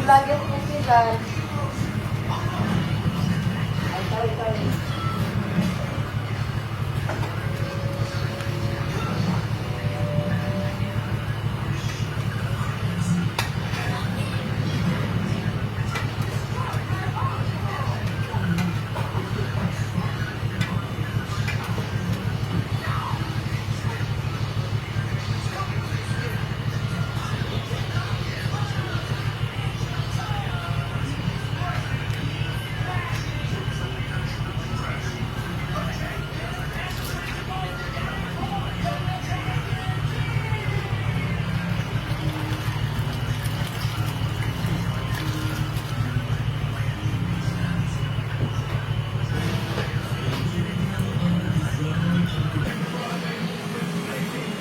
Vlogger po sila. Ay, sorry.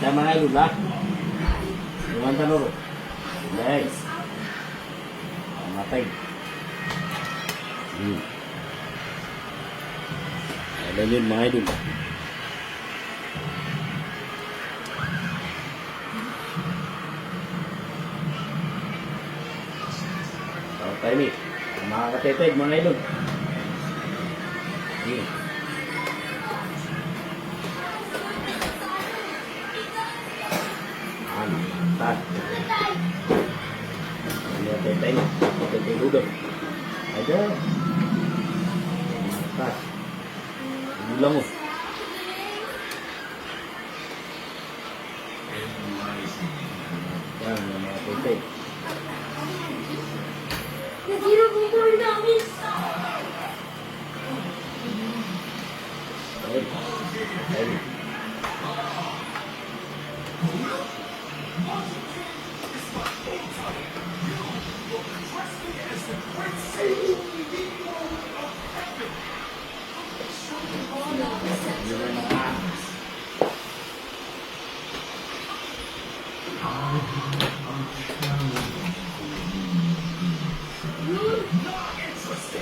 Tama na yun, ha? Iwan tanuro. Guys. Matay. Alam yun, mga idol. Tayo ni. Mga kateteg, mga idol. Mantap. Lihat teteh ini, teteh duduk. Ada. Mantap. Bilang mu. Yang nama teteh. Nagiro po po namin.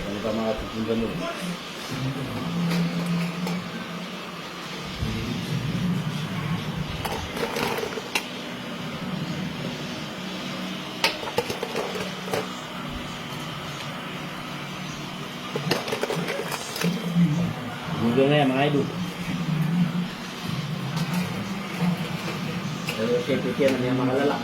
Ano pa mga titinda mo? Mudah na yan mga idol. Pero siyempre yan ang mga lalak.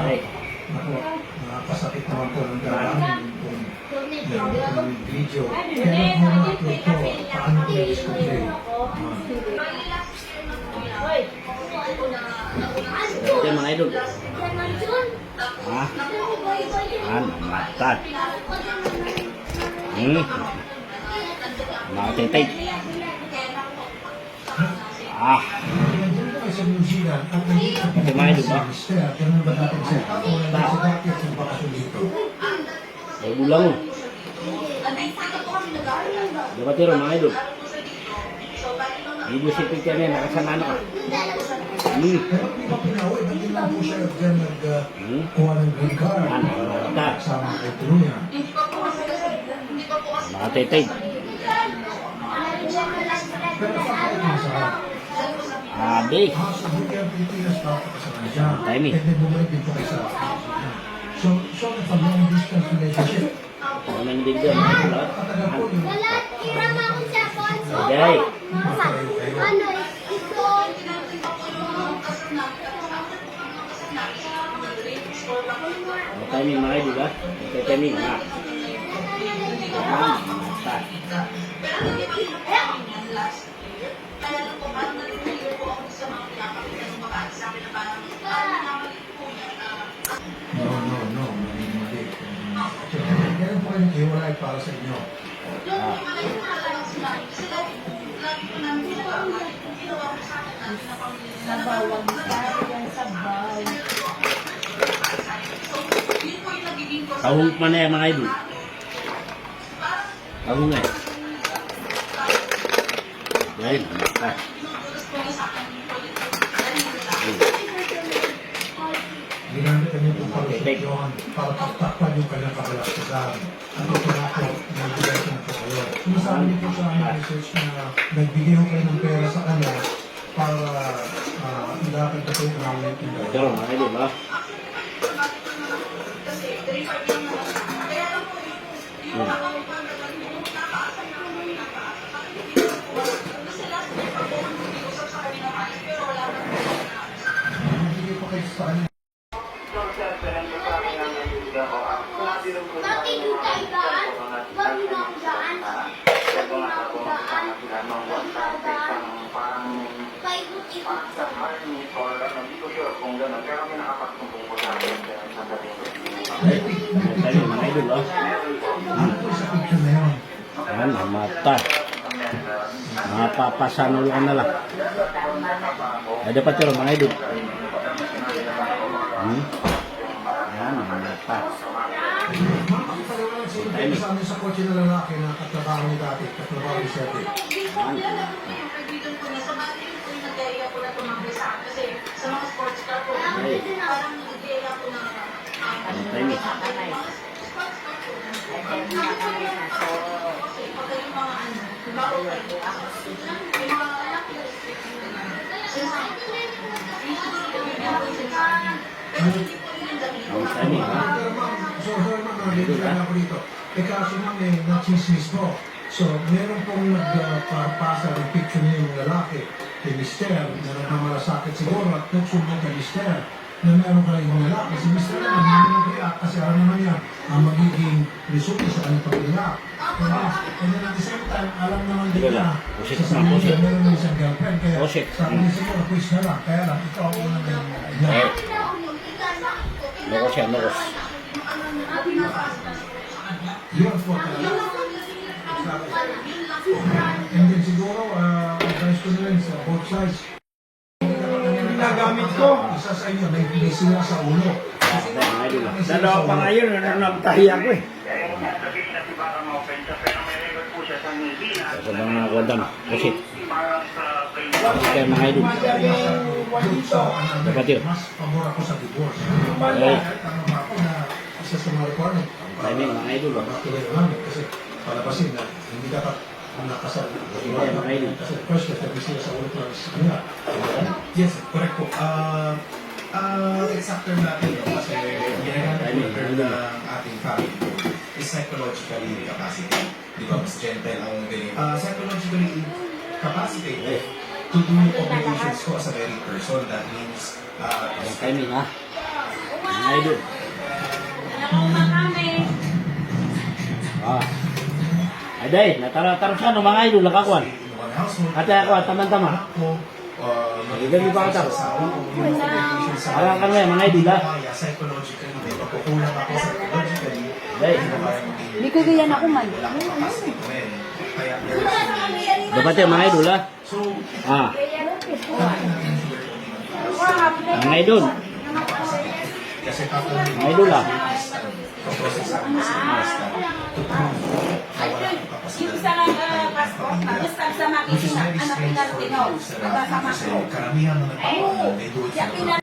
Ay, ako, nakapasakit naman po ng dalaman yung video. Kaya nag-upload ko, paano ko i-discover? Ito mga idol. Mantap. Mga tetay. Sa New Zealand, ang Ito mga idol ba? ganun ba natin siya? Wala na si Bakit yung bakasyon dito. Ay bulang mo. Dapat tiro mga idol. Hindi si picture niya, nakasama na ka. Pero kung mapinaway, hindi lang po siya dyan nagkuha ng green card. Kasama kay Truya. Mga tetay. Pero kapag nasa Adik. House of Weekend Pilipinas pa ako kasama dyan. Timing. And then bumalik din po kayo sa So, it's a long distance relationship. Walang din doon. Patagal po yung Okay. Ano, ito. Timing mga idol ha. Timing ha. Mantap. No. Mali. Kailan po kayong iwalay para sa inyo? Nabawang yan sabaw. Tahong pa na yan mga idol. Tahong eh. Yan, ah. Ginamit kami itong pagkakasyon para pagtakpan yung kanyang kabalastugan. At ito na po, nagbigay ko na po kayo. Sumasabi niyo po sa aming research na nagbigay ko kayo ng pera sa kanya para ilakad ko yung namin yung Pero mga idol, ah. nagbigay po kayo sa kanya. Bakit yung kaibahan? Wag mo na ako daan. Wag mo na ako daan. Wag mo na ako daan. Paikot-ikot ko. Ayun, mga idol, ah. Ano po sa picture na yun? Yan, ang mata. Mapapasanuluan na lang. Ay, dapat yun, mga idol. Yan, ang mata. Makikita naman sa amin sa kotse na lalaki na katrabaho ni dati, katrabaho ni Sete. Ang tani, ah. So, dito na ako dito. Eh kaso nga na-chismis mo. So, meron pong nagpapasa ng picture niya yung lalaki kay Mister na nagmamalasakit siguro at nagsumbong kay Mister na meron ka yung lalaki. Si Mister naman, hindi naman kaya kasi alam naman niya ang magiging resulta sa kanyang pag-iyak. And then at the same time, alam naman din niya sa sarili niya meron na isang girlfriend. Kaya sabi niya siguro, quiz na lang. Kaya lang, ito ako unang ganyan. Logos yan, logos. Yun po talaga. And then siguro, advice ko na rin sa both sides. Ginagamit ko. Isa sa inyo, may sila sa ulo. Mga idol, ah. Dalawa pa ngayon, nagtahi ako eh. Sa mga kwantan, pusit. Okay, mga idol. Dapat yun. Mas pabor ako sa divorce. Ay, Ano ba ako na isa sa mga requirement? timing, mga idol, ah. Tuloy namin kasi palabasin na hindi dapat nakasal. mga idol. Kasi first, may sila sa ulo para sa kanya. Yes, correct po. Exact term natin yun kasi ginagamit po term ng ating family po is psychologically capacity. Di ba, mas gentle ang ganyan. Psychologically capacitated to do obligations ko as a married person. That means, Ang timing, ah. Mga idol. Ah. Aday, natara-tarusan ng mga idol, nakakuan. in one household, Ate ako, tama-tama. anak ko, Hindi ba ako tapos? asawa ko, yung obligations sa Alam ka naman, mga idol, ah. kaya psychologically, may pagkukulang ako psychologically, Aday, Hindi ko ganyan ako man. wala akong capacity ko rin. Kaya, dapat yun, mga idol, ah. so, Ah, mga idol. kasi tapos Mga idol, ah. process namin sa basta to prove na wala akong Yung kapasidad. sa passport, tapos sa Which is makikita, very anak strange for pinartinon. me sa Nabasama kasi ko. karamihan ng nagpapaano, they do it Siya for the purpose